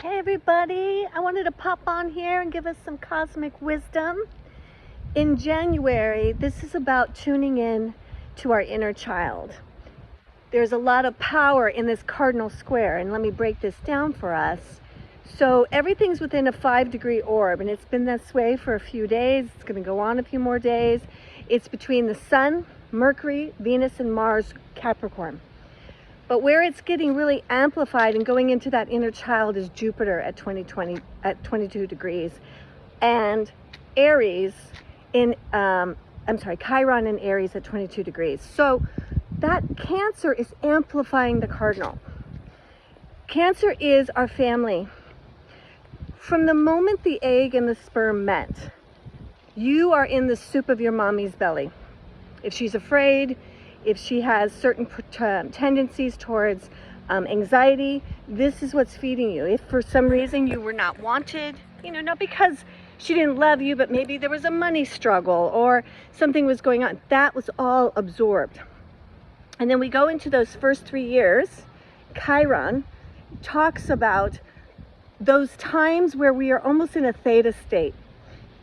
Hey everybody, I wanted to pop on here and give us some cosmic wisdom. In January, this is about tuning in to our inner child. There's a lot of power in this cardinal square, and let me break this down for us. So everything's within a 5-degree orb, and it's been this way for a few days. It's going to go on a few more days. It's between the Sun, Mercury, Venus, and Mars, Capricorn. But where it's getting really amplified and going into that inner child is Jupiter at 22 degrees, and Aries in Chiron in Aries at 22 degrees. So that Cancer is amplifying the cardinal. Cancer is our family. From the moment the egg and the sperm met, you are in the soup of your mommy's belly. If she's afraid, if she has certain tendencies towards anxiety, this is what's feeding you. If for some reason you were not wanted, not because she didn't love you, but maybe there was a money struggle or something was going on, that was all absorbed. And then we go into those first 3 years. Chiron talks about those times where we are almost in a theta state,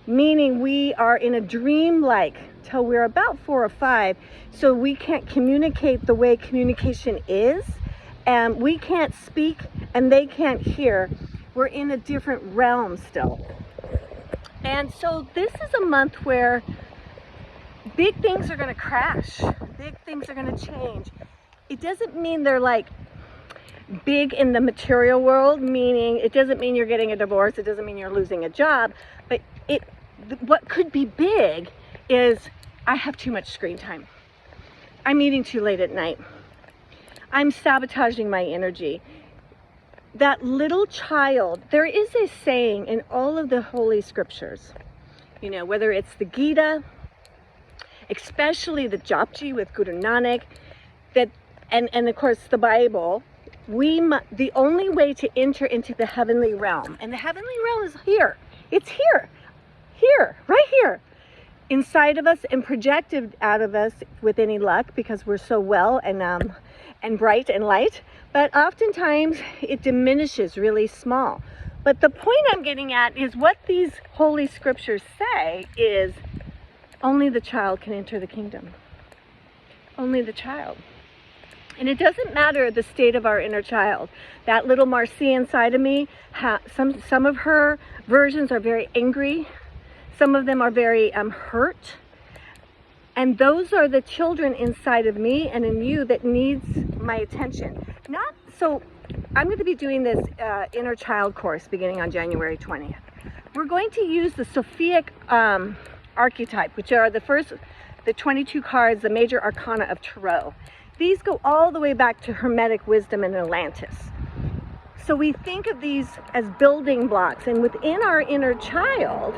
meaning we are in a dream-like till we're about 4 or 5, so we can't communicate the way communication is, and we can't speak and they can't hear. We're in a different realm still. And so this is a month where big things are going to crash, big things are going to change. It doesn't mean they're like big in the material world, meaning it doesn't mean you're getting a divorce, it doesn't mean you're losing a job, but what could be big is I have too much screen time. I'm eating too late at night. I'm sabotaging my energy. That little child, there is a saying in all of the holy scriptures, whether it's the Gita, especially the Japji with Guru Nanak, and of course the Bible, the only way to enter into the heavenly realm, and the heavenly realm is here. It's here, right here, inside of us and projected out of us with any luck, because we're so well and bright and light. But oftentimes it diminishes really small. But the point I'm getting at is what these holy scriptures say is only the child can enter the kingdom. Only the child. And it doesn't matter the state of our inner child. That little Marcy inside of me, some of her versions are very angry. Some of them are very hurt. And those are the children inside of me and in you that needs my attention. So I'm going to be doing this inner child course beginning on January 20th. We're going to use the Sophic archetype, which are the 22 cards, the major arcana of Tarot. These go all the way back to Hermetic wisdom in Atlantis. So we think of these as building blocks, and within our inner child,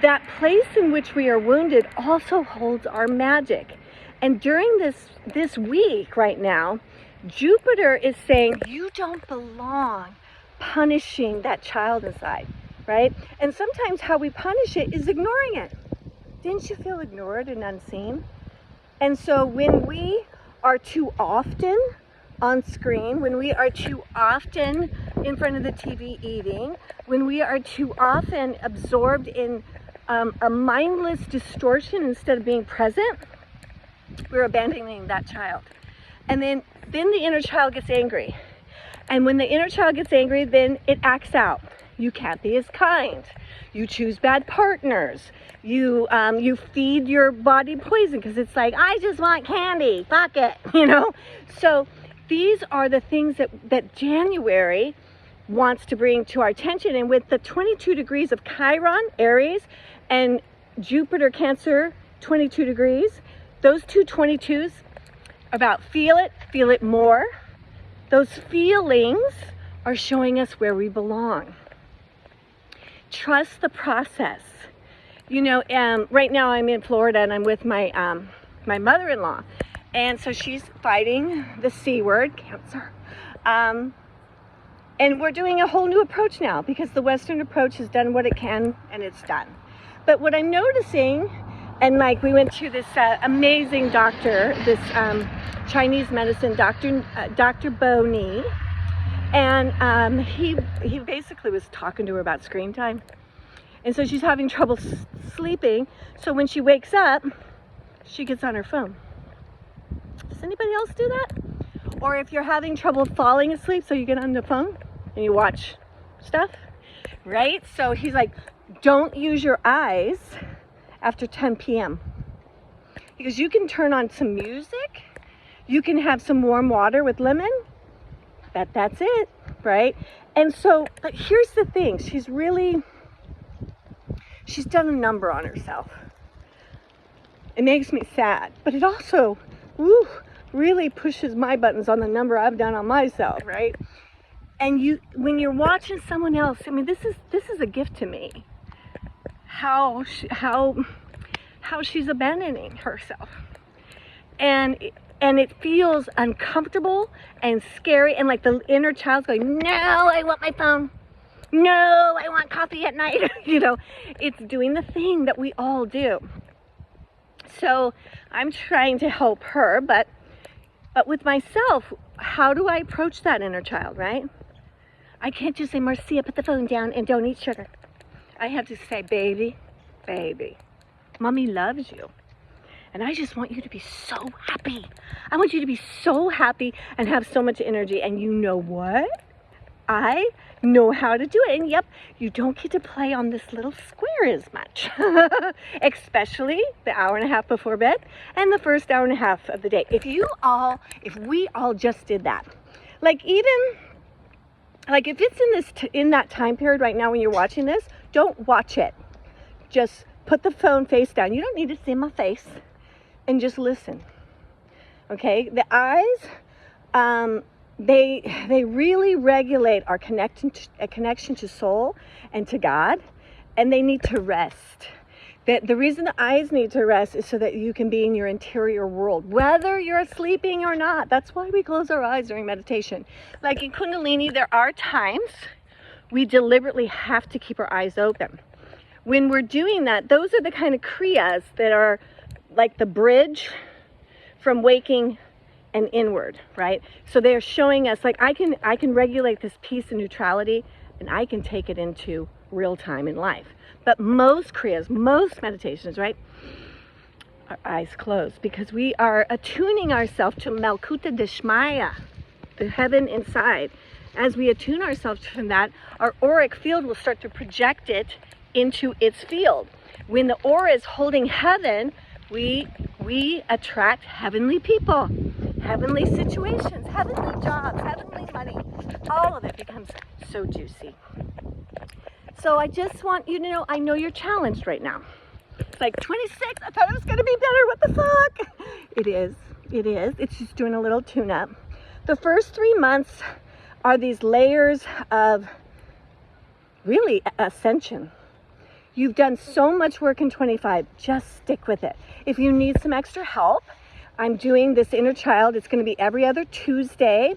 that place in which we are wounded also holds our magic. And during this week right now, Jupiter is saying, you don't belong punishing that child inside, right? And sometimes how we punish it is ignoring it. Didn't you feel ignored and unseen? And so when we are too often on screen, when we are too often in front of the TV eating, when we are too often absorbed in a mindless distortion instead of being present, we're abandoning that child. And then the inner child gets angry. And when the inner child gets angry, then it acts out. You can't be as kind. You choose bad partners. You feed your body poison because it's like, I just want candy, fuck it, So these are the things that January wants to bring to our attention. And with the 22 degrees of Chiron, Aries, and Jupiter, Cancer, 22 degrees, those two 22s about feel it more. Those feelings are showing us where we belong. Trust the process. Right now I'm in Florida and I'm with my mother-in-law, and so she's fighting the C word, Cancer, and we're doing a whole new approach now because the Western approach has done what it can and it's done. But what I'm noticing, and we went to this amazing doctor, this Chinese medicine doctor, Dr. Bo Ni, And he basically was talking to her about screen time. And so she's having trouble sleeping. So when she wakes up, she gets on her phone. Does anybody else do that? Or if you're having trouble falling asleep, so you get on the phone and you watch stuff, right? So he's like, don't use your eyes after 10 p.m. Because you can turn on some music, you can have some warm water with lemon, that's it, right? And so, but here's the thing, she's done a number on herself. It makes me sad, but it also, really pushes my buttons on the number I've done on myself, right? And when you're watching someone else, I mean, this is a gift to me. How she's abandoning herself, and it feels uncomfortable and scary, and like the inner child's going, no, I want my phone. No, I want coffee at night. You know, it's doing the thing that we all do. So I'm trying to help her, but with myself, how do I approach that inner child, right? I can't just say, Marcia, put the phone down and don't eat sugar. I have to say, baby, mommy loves you. And I just want you to be so happy. I want you to be so happy and have so much energy. And you know what? I know how to do it. And yep, you don't get to play on this little square as much, especially the hour and a half before bed and the first hour and a half of the day. If we all just did that, like if it's in that time period right now when you're watching this, don't watch it. Just put the phone face down. You don't need to see my face, and just listen. Okay, the eyes, they really regulate our connection to soul and to God, and they need to rest. The reason the eyes need to rest is so that you can be in your interior world, whether you're sleeping or not. That's why we close our eyes during meditation. Like in Kundalini, there are times we deliberately have to keep our eyes open. When we're doing that, those are the kind of kriyas that are like the bridge from waking and inward, right? So they're showing us, like, I can regulate this peace and neutrality, and I can take it into real time in life. But most kriyas, most meditations, right, our eyes closed, because we are attuning ourselves to Malkuta Deshmaya, the heaven inside. As we attune ourselves to that, our auric field will start to project it into its field. When the aura is holding heaven, we attract heavenly people, heavenly situations, heavenly jobs, heavenly money. All of it becomes so juicy. So I just want you to know, I know you're challenged right now. It's like 26, I thought it was gonna be better, what the fuck? It is. It's just doing a little tune-up. The first 3 months are these layers of really ascension. You've done so much work in 25, just stick with it. If you need some extra help, I'm doing this inner child. It's gonna be every other Tuesday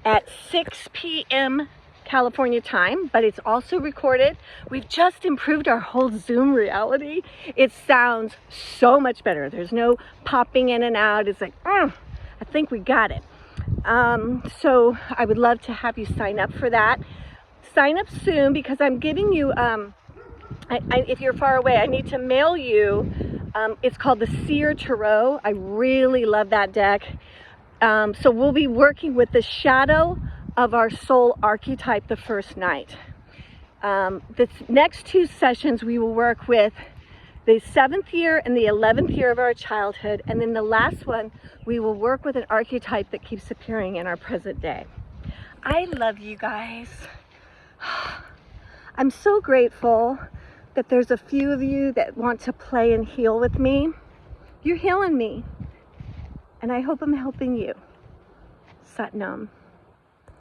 at 6 p.m. California time, but it's also recorded. We've just improved our whole Zoom reality. It sounds so much better. There's no popping in and out. It's like, I think we got it. So I would love to have you sign up for that. Sign up soon, because I'm giving you, if you're far away, I need to mail you. It's called the Seer Tarot. I really love that deck. So we'll be working with the shadow of our soul archetype the first night. The next 2 sessions we will work with the 7th year and the 11th year of our childhood, and then the last one we will work with an archetype that keeps appearing in our present day. I love you guys. I'm so grateful that there's a few of you that want to play and heal with me. You're healing me, and I hope I'm helping you. Sat Nam.